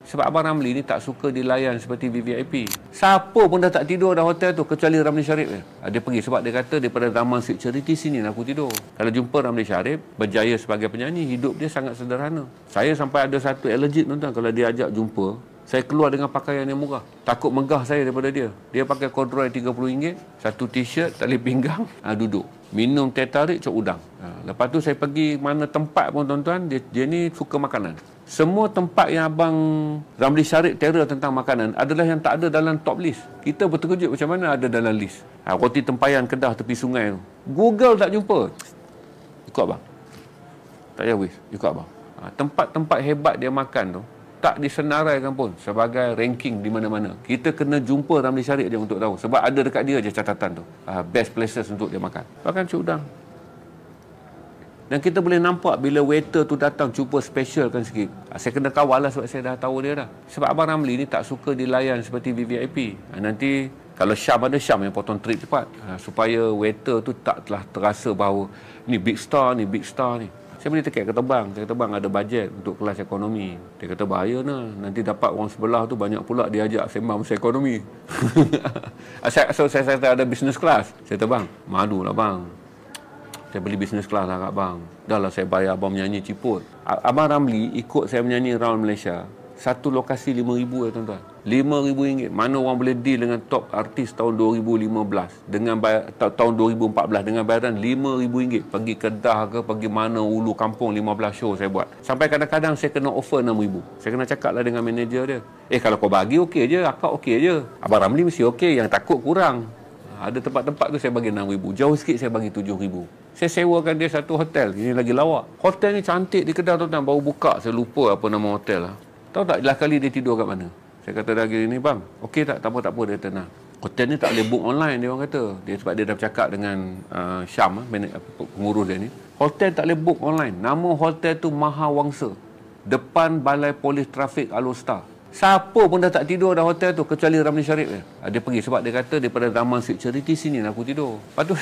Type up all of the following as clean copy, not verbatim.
Sebab Abang Ramli ni tak suka dilayan seperti VVIP. Siapa pun dah tak tidur dah hotel tu kecuali Ramli Sharif je. Dia pergi sebab dia kata daripada zaman Sweet Charity sini aku tidur. Kalau jumpa Ramli Sharif berjaya sebagai penyanyi, hidup dia sangat sederhana. Saya sampai ada satu allergic tuan-tuan kalau dia ajak jumpa, saya keluar dengan pakaian yang murah. Takut megah saya daripada dia. Dia pakai corduroy RM30, satu t-shirt, tali pinggang, duduk. Minum teh tarik, cok udang. Lepas tu saya pergi mana tempat pun tuan-tuan, dia ni suka makanan. Semua tempat yang Abang Ramli Sharif terror tentang makanan adalah yang tak ada dalam top list. Kita berterkejut macam mana ada dalam list. Roti tempayan Kedah tepi sungai tu. Google tak jumpa. Ikut Abang. Tak payah wis, ikut Abang. Tempat-tempat hebat dia makan tu tak disenaraikan pun sebagai ranking di mana-mana. Kita kena jumpa Ramli Sharif je untuk tahu. Sebab ada dekat dia je catatan tu. Best places untuk dia makan. Bahkan cik udang. Dan kita boleh nampak bila waiter tu datang cuba specialkan sikit. Saya kena kawal lah sebab saya dah tahu dia dah. Sebab Abang Ramli ni tak suka dilayan seperti VVIP. Nanti kalau Syam ada Syam yang potong trip cepat. Supaya waiter tu tak telah terasa bahawa ni big star ni. Saya boleh tekak kata bang. Saya kata bang ada bajet untuk kelas ekonomi. Dia kata bahaya lah. Nanti dapat orang sebelah tu banyak pula dia ajak sembang pasal ekonomi. So saya kata ada business class. Saya kata bang, malu lah bang. Saya beli business class lah kat bang. Dah lah saya bayar abang menyanyi ciput. Abang Ramli ikut saya menyanyi round Malaysia. Satu lokasi RM5,000 ya tuan-tuan. RM5,000. Mana orang boleh deal dengan top artis tahun 2015. Dengan tahun 2014. Dengan bayaran RM5,000. Pergi Kedah ke, pergi mana ulu kampung 15 show saya buat. Sampai kadang-kadang saya kena offer RM6,000. Saya kena cakap lah dengan manager dia. Kalau kau bagi okey je, akak okey je. Abang Ramli mesti okey. Yang takut kurang. Ada tempat-tempat tu saya bagi RM6,000. Jauh sikit saya bagi RM7,000. Saya sewakan dia satu hotel. Ini lagi lawak. Hotel ni cantik di Kedah tuan-tuan. Baru buka. Saya lupa apa nama hotel lah. Tahu tak jelas kali dia tidur kat mana? Saya kata lagi ni bang. Okey tak? Tak apa. Dia tenang. Hotel ni tak boleh book online dia orang kata. Sebab dia dah bercakap dengan Syam, pengurus dia ni. Hotel tak boleh book online. Nama hotel tu Mahawangsa. Depan Balai Polis Trafik Alor-Star. Siapa pun dah tak tidur dah hotel tu kecuali Ramli Sharif je. Dia pergi sebab dia kata daripada zaman Sweet Charity sini aku tidur. Lepas tu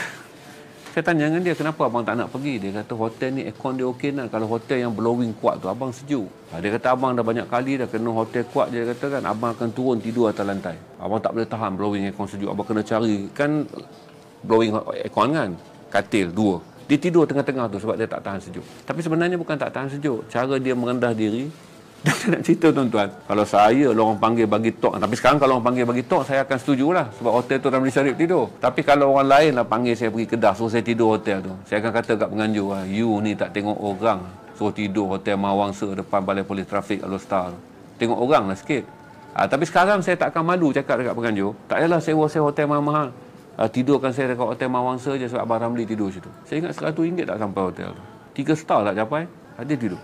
saya tanya dengan dia kenapa abang tak nak pergi. Dia kata hotel ni aircon dia okey lah. Kalau hotel yang blowing kuat tu abang sejuk. Dia kata abang dah banyak kali dah kena hotel kuat je. Dia kata kan abang akan turun tidur atas lantai. Abang tak boleh tahan blowing aircon sejuk. Abang kena cari kan blowing aircon kan. Katil 2. Dia tidur tengah-tengah tu sebab dia tak tahan sejuk. Tapi sebenarnya bukan tak tahan sejuk. Cara dia merendah diri. Dan nak cerita tuan-tuan, kalau saya orang panggil bagi tok, tapi sekarang kalau orang panggil bagi tok saya akan setujulah sebab hotel tu Ramli Sharif tidur. Tapi kalau orang lain lah panggil saya pergi Kedah suruh saya tidur hotel tu, saya akan kata kat penganjur, you ni tak tengok orang suruh tidur hotel Mahawangsa depan Balai Polis Trafik Alor-Star. Tengok orang lah sikit. Tapi sekarang saya tak akan malu cakap dekat penganjur, tak payahlah sewa hotel mahal-mahal. Tidurkan saya dekat hotel Mahawangsa je sebab Abang Ramli tidur situ. Saya ingat RM100 tak sampai hotel tu. 3 star tak capai, dia tidur.